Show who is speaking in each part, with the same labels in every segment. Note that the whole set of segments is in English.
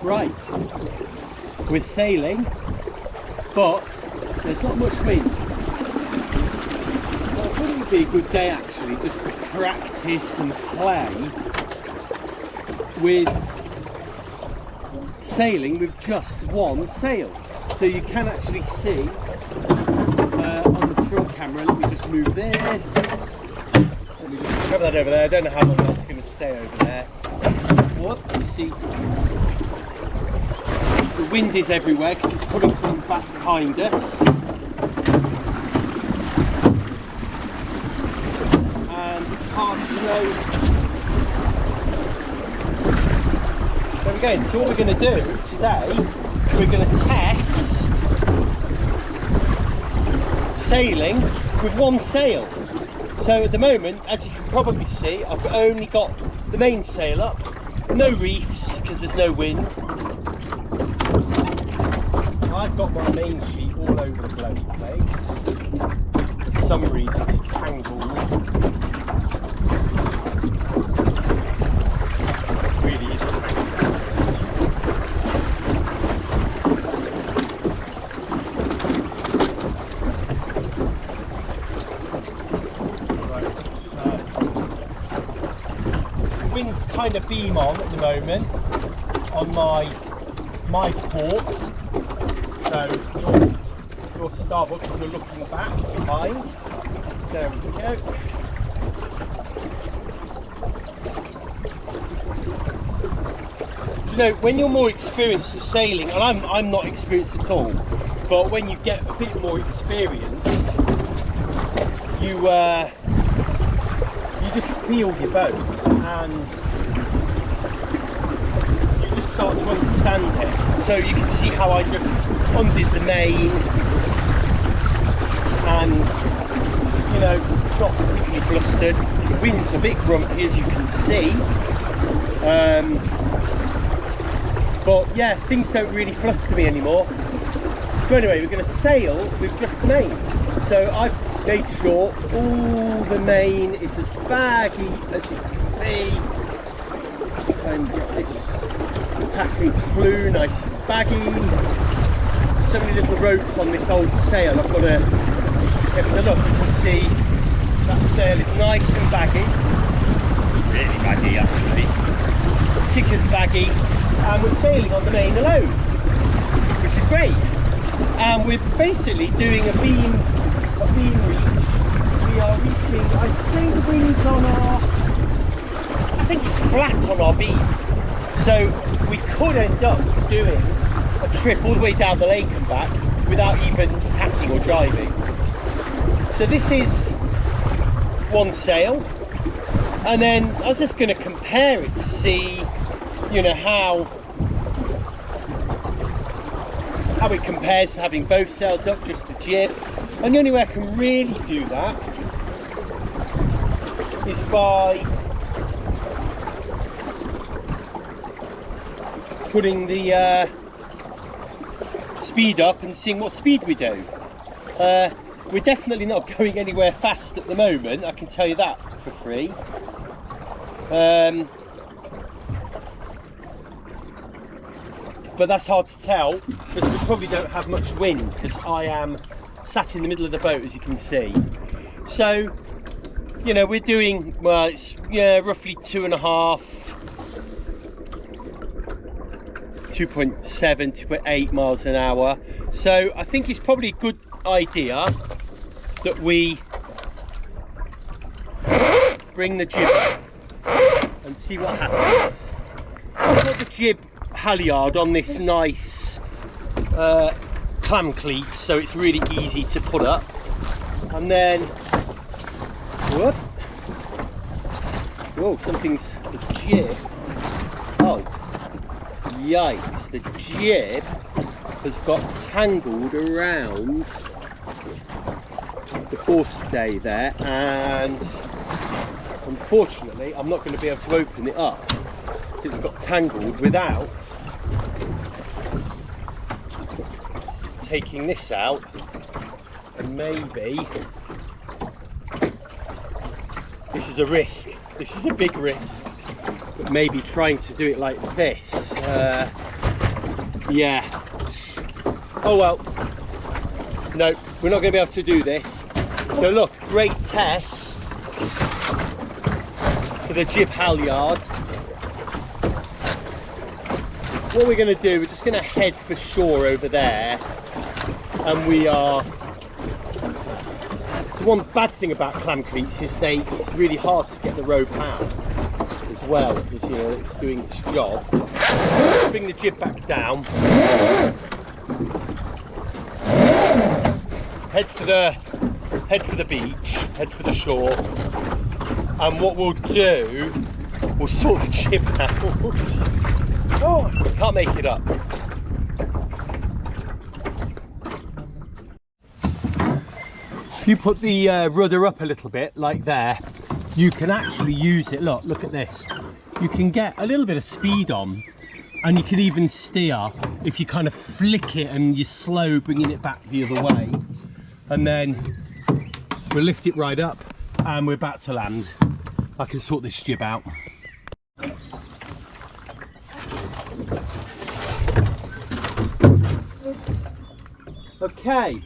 Speaker 1: right, we're sailing, but there's not much wind. Well, I thought it would be a good day actually just to practice and play with sailing with just one sail. So you can actually see on this front camera. Let me just move this. Let me just cover that over there. I don't know how long that's going to stay over there. What? You see, the wind is everywhere because it's coming from back behind us. And it's hard to know. There we go. So what we're going to do today, we're going to test sailing with one sail. So at the moment, as you can probably see, I've only got the mainsail up, no reefs because there's no wind. I've got my main sheet all over the bloody place. For some reason it's tangled. It really is tangled. Wind's kind of beam on at the moment on my port, so your starboard because you're looking back behind. There we go. You know, when you're more experienced at sailing, and I'm not experienced at all, but when you get a bit more experience, you just feel your boat and you just start to understand it. So you can see how I just undid the main and, you know, not particularly flustered. The wind's a bit grumpy as you can see. But yeah, things don't really fluster me anymore. So anyway, we're going to sail with just the main. So I've made sure all the main is as baggy as it can be, and got this tacking clue nice and baggy. So many little ropes on this old sail. I've got to give us a look. You can see that sail is nice and baggy, really baggy actually, kicker's baggy, and we're sailing on the main alone, which is great. And we're basically doing a beam reach. We are reaching, I'd say the wind's on our, I think it's flat on our beam. So we could end up doing a trip all the way down the lake and back without even tacking or driving. So this is one sail, and then I was just going to compare it to see, you know, how it compares to having both sails up, just the jib. And the only way I can really do that is by putting the speed up and seeing what speed we do. We're definitely not going anywhere fast at the moment, I can tell you that for free. But that's hard to tell because we probably don't have much wind because I am sat in the middle of the boat, as you can see. So, you know, we're doing, well, it's roughly 2.7, 2.8 miles an hour. So I think it's probably a good idea that we bring the jib up and see what happens. I've got the jib halyard on this nice clam cleat, so it's really easy to put up. And then, whoop, whoa, something's, the jib, oh, yikes, the jib has got tangled around the forestay there, and unfortunately I'm not going to be able to open it up. It's got tangled without taking this out, and maybe this is a risk, this is a big risk, but maybe trying to do it like this Yeah. Oh well. No, we're not going to be able to do this. So look, great test for the jib halyard. What we're going to do, we're just going to head for shore over there, and we are. So one bad thing about clam cleats is it's really hard to get the rope out as well, because you know it's doing its job. Bring the jib back down. Head for the beach, head for the shore, and what we'll do, we'll sort the jib out. Oh, can't make it up. If you put the rudder up a little bit, like there, you can actually use it. Look at this. You can get a little bit of speed on, and you can even steer if you kind of flick it and you're slow bringing it back the other way. And then we'll lift it right up and we're about to land. I can sort this jib out. Okay,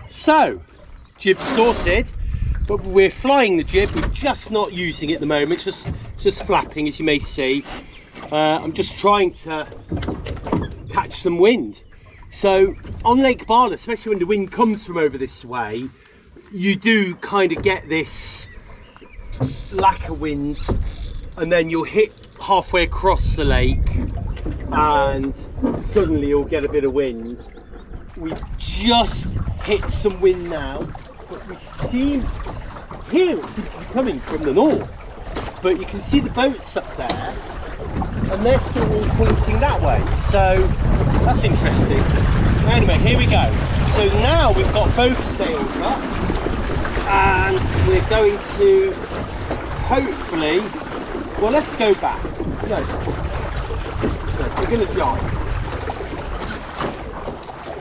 Speaker 1: so jib sorted, but we're flying the jib. We're just not using it at the moment. It's just flapping, as you may see. I'm just trying to catch some wind. So on Lake Barla, especially when the wind comes from over this way, you do kind of get this lack of wind, and then you'll hit halfway across the lake and suddenly you'll get a bit of wind. We just hit some wind now, but we seem, here it seems to be coming from the north, but you can see the boats up there and they're still all pointing that way, so that's interesting. Anyway, here we go. So now we've got both sails up and we're going to hopefully, well, let's go back. No, we're going to jump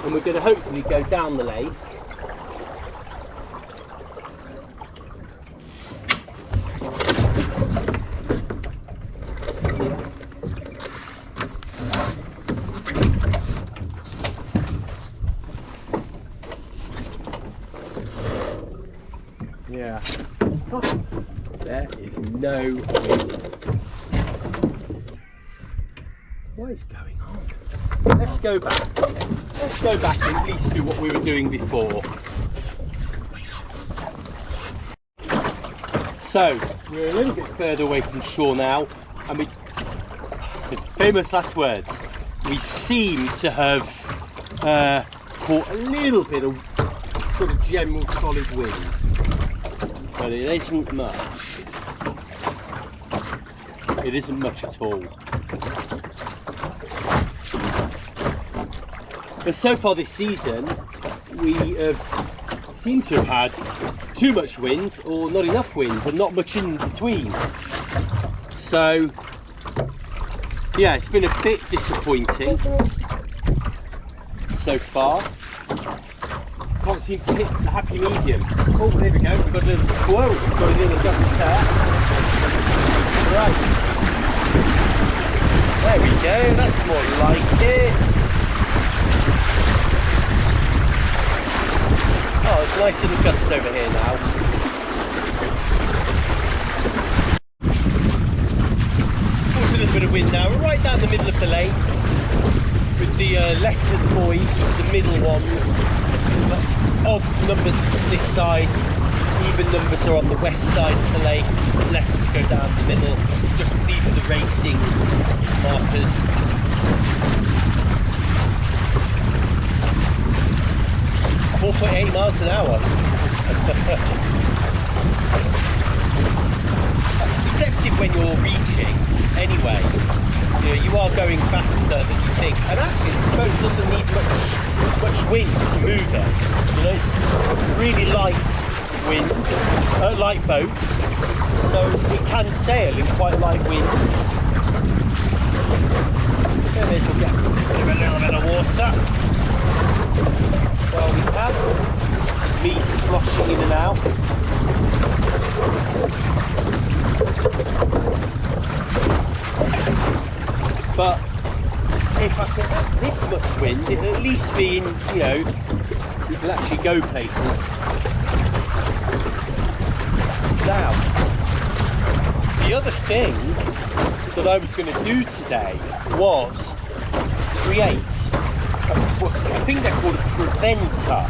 Speaker 1: and we're going to hopefully go down the lake. Yeah, there is no wind. What is going on? Let's go back. Let's go back and at least do what we were doing before. So, we're a little bit further away from shore now, and we, famous last words, we seem to have caught a little bit of sort of general solid wind. But it isn't much. It isn't much at all. But so far this season, we have seemed to have had too much wind or not enough wind and not much in between. So, yeah, it's been a bit disappointing so far. Can't seem to hit the happy medium. Oh, there we go. We've got a little, whoa, we've got a little gust there. Right. There we go. That's more like it. Oh, it's a nice little gust over here now. Caught a little bit of wind now. We're right down the middle of the lake with the lettered buoys, which are the middle ones. Odd numbers on this side, even numbers are on the west side of the lake. Letters go down the middle. Just these are the racing markers. 4.8 miles an hour. Deceptive when you're reaching anyway. You know, you are going faster than you think, and actually this boat doesn't need much wind to move it. You know, it's really light wind, light boat, so it can sail in quite light winds. There it is, we'll get a little bit of water. Well, we can. This is me sloshing in and out. But if I can get this much wind, it'll at least mean, you know, you can actually go places. Now, the other thing that I was going to do today was create what I think they're called a preventer.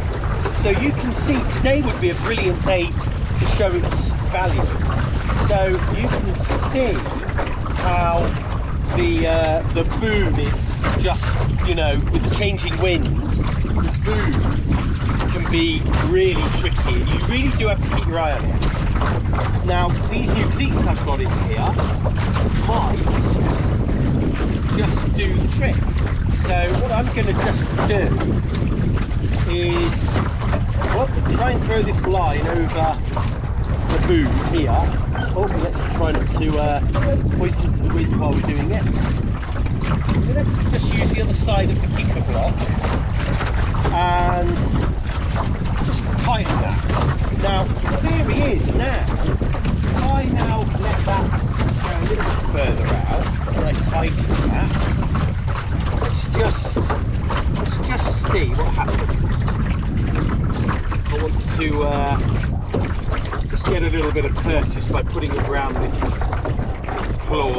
Speaker 1: So you can see today would be a brilliant day to show its value. So you can see how the boom is just, you know, with the changing wind, the boom can be really tricky, and you really do have to keep your eye on it. Now, these new cleats I've got in here might just do the trick. So what I'm going to just do is try and throw this line over the boom here. Oh, let's try not to point into the wind while we're doing it. I'm going to just use the other side of the keeper block and just tighten that. Now, the theory is now, if I now let that go a little bit further out, and I tighten that, let's just see what happens. I want to just get a little bit of purchase by putting it around this claw,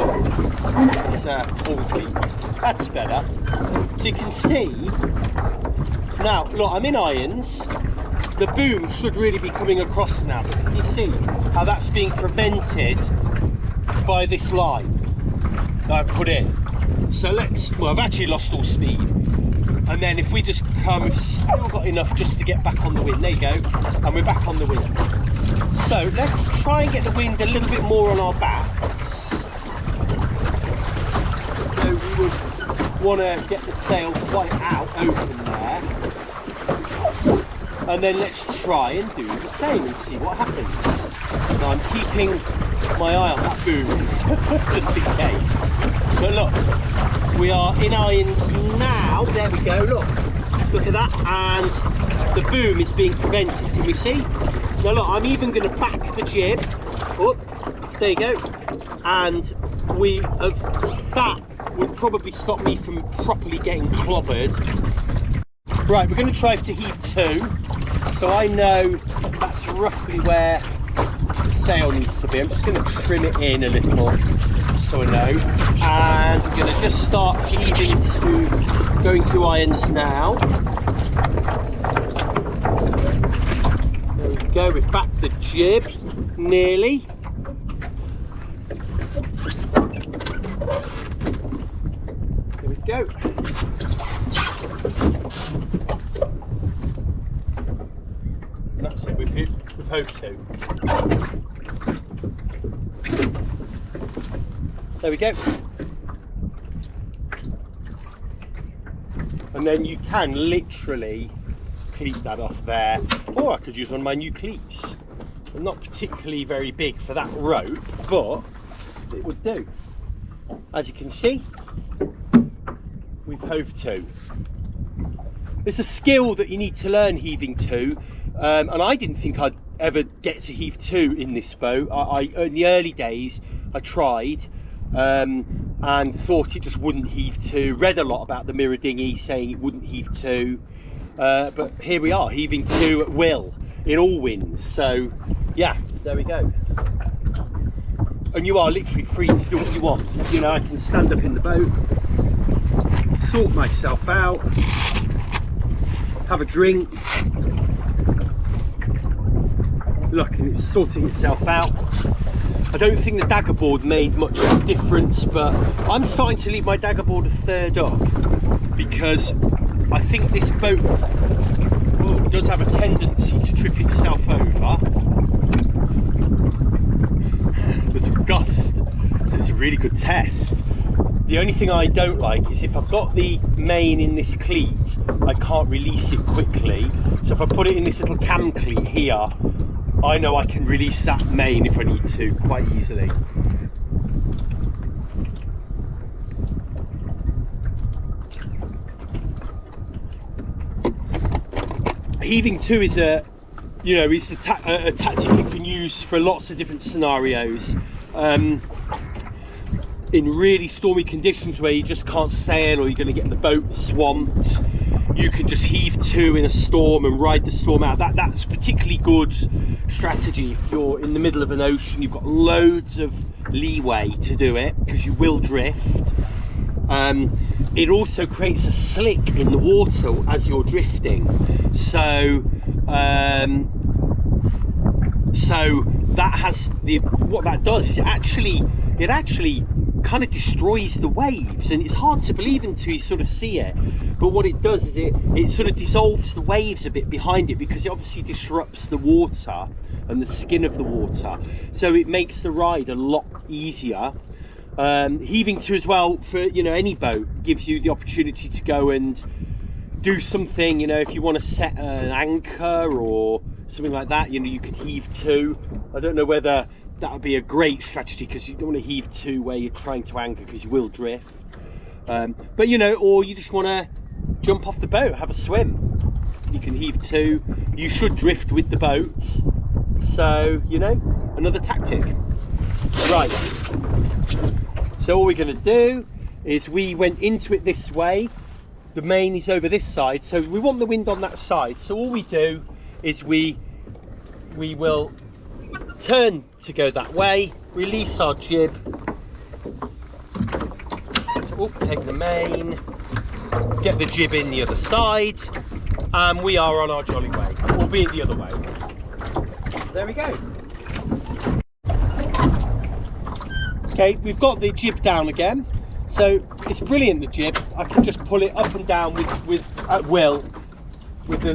Speaker 1: this ball cleats. That's better. So you can see, now look, I'm in irons. The boom should really be coming across now, but can you see how that's being prevented by this line that I put in? So well, I've actually lost all speed. And then if we just come, we've still got enough just to get back on the wind. There you go, and we're back on the wind. So let's try and get the wind a little bit more on our backs. So we would want to get the sail quite out open there. And then let's try and do the same and see what happens. Now I'm keeping my eye on that boom, just in case. But look, we are in irons now. There we go, look at that. And the boom is being prevented, can we see? Now look, I'm even going to back the jib. Oh, there you go. And that would probably stop me from properly getting clobbered. Right, we're going to try to heave 2. So I know that's roughly where the sail needs to be. I'm just going to trim it in a little, just so I know. And we're going to just start heaving to going through irons now. There we go, we've backed the jib nearly. There we go. And that's it, we've hove 2. There we go. And then you can literally cleat that off there, or I could use one of my new cleats. They're not particularly very big for that rope, but it would do. As you can see, we've hove 2. It's a skill that you need to learn, heaving 2, and I didn't think I'd ever get to heave 2 in this boat. In the early days I tried and thought it just wouldn't heave 2. Read a lot about the mirror dinghy saying it wouldn't heave 2, but here we are, heaving 2 at will in all winds. So yeah, there we go. And you are literally free to do what you want. You know, I can stand up in the boat, sort myself out, have a drink. Look, and it's sorting itself out. I don't think the dagger board made much of a difference, but I'm starting to leave my dagger board a third up because I think this boat does have a tendency to trip itself over. There's a gust, so it's a really good test. The only thing I don't like is if I've got the main in this cleat, I can't release it quickly. So if I put it in this little cam cleat here, I know I can release that main if I need to quite easily. Heaving 2 is a tactic you can use for lots of different scenarios. in really stormy conditions where you just can't sail or you're going to get the boat swamped, you can just heave to in a storm and ride the storm out. That's a particularly good strategy if you're in the middle of an ocean. You've got loads of leeway to do it because you will drift. It also creates a slick in the water as you're drifting, so that has what that does is it actually kind of destroys the waves, and it's hard to believe until you sort of see it, but what it does is it sort of dissolves the waves a bit behind it, because it obviously disrupts the water and the skin of the water, so it makes the ride a lot easier. Heaving to as well, for any boat, gives you the opportunity to go and do something, if you want to set an anchor or something like that, you could heave to. I don't know whether that would be a great strategy, because you don't want to heave to where you're trying to anchor, because you will drift, but or you just want to jump off the boat, have a swim, you can heave to. You should drift with the boat, so another tactic. Right, so all we're going to do is, we went into it this way, the main is over this side, so we want the wind on that side, so all we do is we will turn to go that way, release our jib, so take the main, get the jib in the other side, and we are on our jolly way, albeit the other way. There we go. Okay, we've got the jib down again, so it's brilliant, the jib. I can just pull it up and down with at will, with the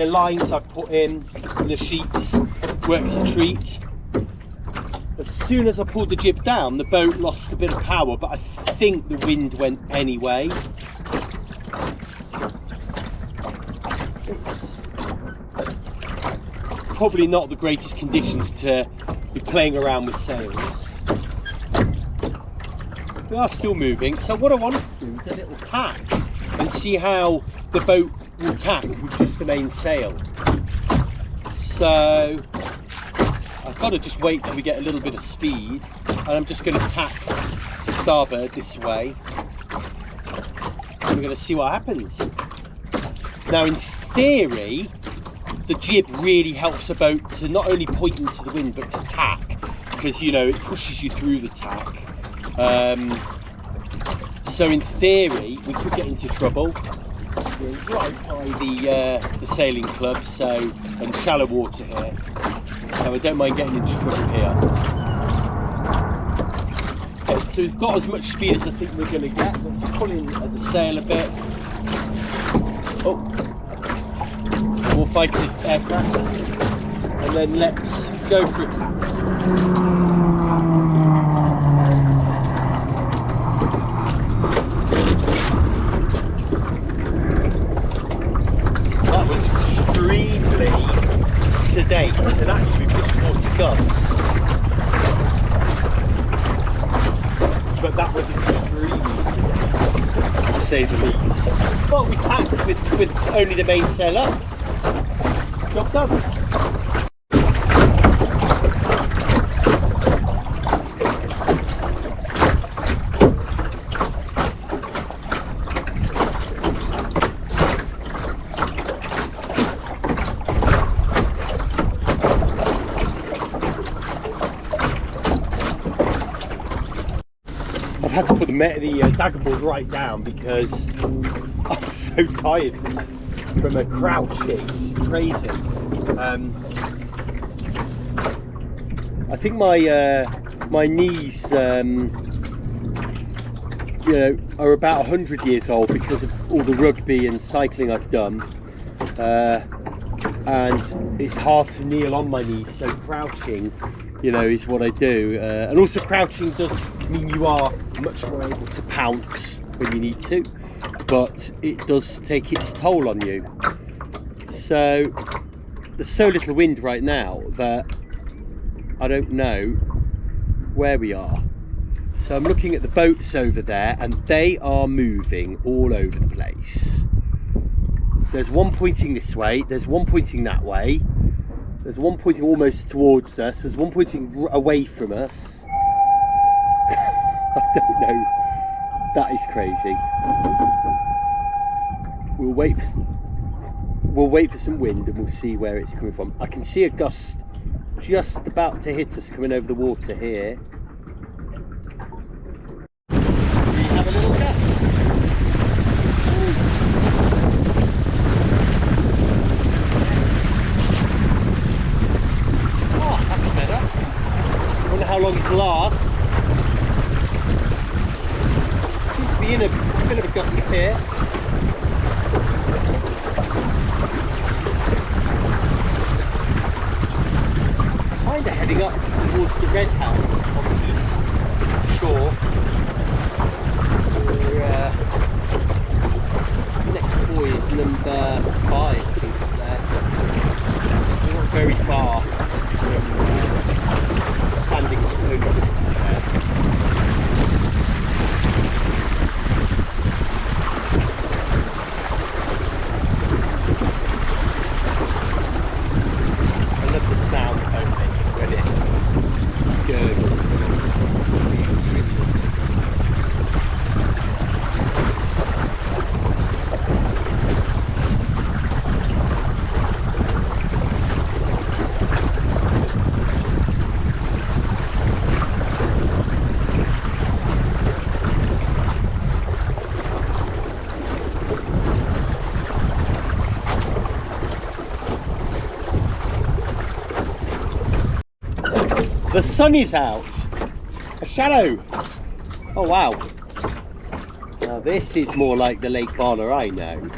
Speaker 1: lines I've put in and the sheets. Works a treat. As soon as I pulled the jib down, the boat lost a bit of power, but I think the wind went anyway. It's probably not the greatest conditions to be playing around with sails. We are still moving, so what I wanted to do is a little tack and see how the boat will tack with just the mainsail. So I've got to just wait till we get a little bit of speed, and I'm just going to tack to starboard this way, and we're going to see what happens. Now, in theory, the jib really helps a boat to not only point into the wind but to tack, because it pushes you through the tack. So in theory we could get into trouble. We're right by the sailing club, and shallow water here, so I don't mind getting into trouble here. Okay, so we've got as much speed as I think we're going to get. Let's pull in at the sail a bit. Oh, we'll fight the aircraft, and then let's go for a tack. Sedate, and actually we've just caught a gust, but that was extremely sedate, to say the least. Well, we tacked with only the mainsail up. Job done. I've had to put the dagger board right down because I'm so tired from a crouching. It's crazy. I think my knees, are about 100 years old because of all the rugby and cycling I've done, and it's hard to kneel on my knees. So crouching, is what I do, and also crouching does mean you are much more able to pounce when you need to, but it does take its toll on you. So there's so little wind right now that I don't know where we are. So I'm looking at the boats over there, and they are moving all over the place. There's one pointing this way, there's one pointing that way, there's one pointing almost towards us, there's one pointing away from us. I don't know. That is crazy. We'll wait for some wind and we'll see where it's coming from. I can see a gust just about to hit us coming over the water here. We have a little gust. Oh, that's better. I wonder how long it'll last. Seems to be in a bit of a gust here. Kind of heading up towards the red house on the east shore. Next buoy is number 5, I think, up there. We're not very far from the standing stone there. I love the sound of it when it gurgles. It's really lovely. The sun is out. A shadow. Oh wow. Now this is more like the Lake Bala I know.